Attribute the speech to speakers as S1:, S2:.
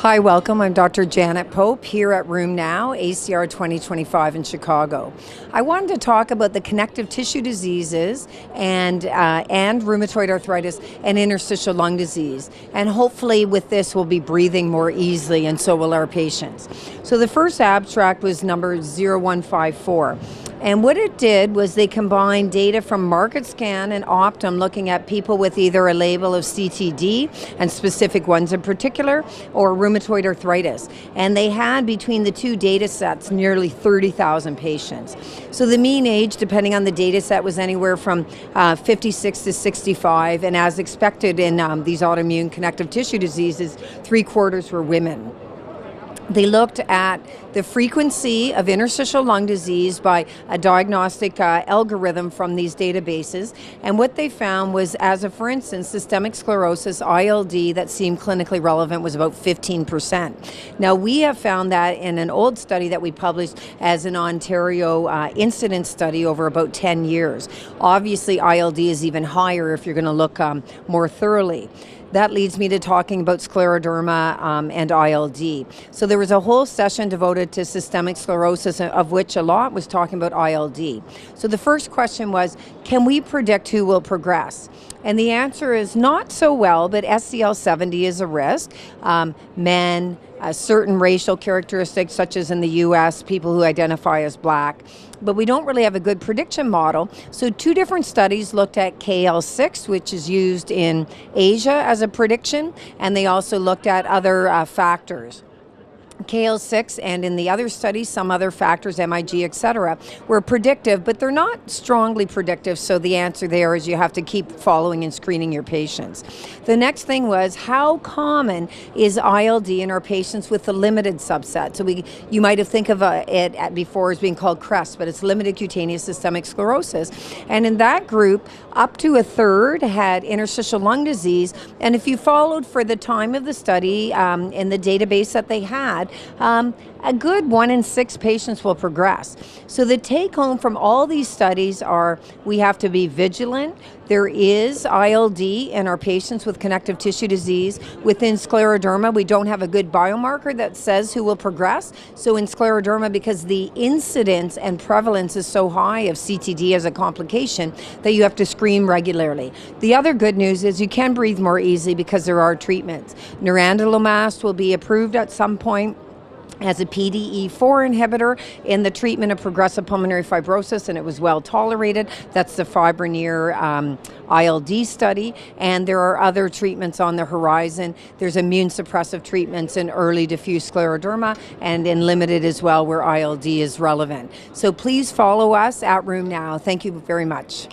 S1: Hi, welcome. I'm Dr. Janet Pope here at Room Now, ACR 2025 in Chicago. I wanted to talk about the connective tissue diseases and rheumatoid arthritis and interstitial lung disease. And hopefully with this we'll be breathing more easily, and so will our patients. So the first abstract was number 0154. And what it did was they combined data from MarketScan and Optum looking at people with either a label of CTD, and specific ones in particular, or rheumatoid arthritis. And they had between the two data sets nearly 30,000 patients. So the mean age, depending on the data set, was anywhere from 56 to 65, and as expected in these autoimmune connective tissue diseases, 3/4 were women. They looked at the frequency of interstitial lung disease by a diagnostic algorithm from these databases, and what they found was, as of, for instance, systemic sclerosis, ILD, that seemed clinically relevant was about 15%. Now, we have found that in an old study that we published as an Ontario incidence study over about 10 years. Obviously, ILD is even higher if you're going to look more thoroughly. That leads me to talking about scleroderma and ILD. So there was a whole session devoted to systemic sclerosis, of which a lot was talking about ILD. So the first question was, can we predict who will progress? And the answer is not so well, but SCL70 is a risk. Men, certain racial characteristics, such as in the US, people who identify as black. But we don't really have a good prediction model. So two different studies looked at KL6, which is used in Asia as a prediction, and they also looked at other factors. KL6, and in the other studies, some other factors, MIG, etc., were predictive, but they're not strongly predictive, so the answer there is you have to keep following and screening your patients. The next thing was, how common is ILD in our patients with the limited subset? So you might have think of it before as being called CREST, but it's limited cutaneous systemic sclerosis. And in that group, up to a third had interstitial lung disease, and if you followed for the time of the study in the database that they had, a good 1 in 6 patients will progress. So the take home from all these studies are, we have to be vigilant. There is ILD in our patients with connective tissue disease. Within scleroderma, we don't have a good biomarker that says who will progress. So in scleroderma, because the incidence and prevalence is so high of CTD as a complication, that you have to screen regularly. The other good news is you can breathe more easily because there are treatments. Nerandomilast will be approved at some point as a PDE4 inhibitor in the treatment of progressive pulmonary fibrosis, and it was well tolerated. That's the Fibronir ILD study, and there are other treatments on the horizon. There's immune suppressive treatments in early diffuse scleroderma and in limited as well, where ILD is relevant. So please follow us at Room Now. Thank you very much.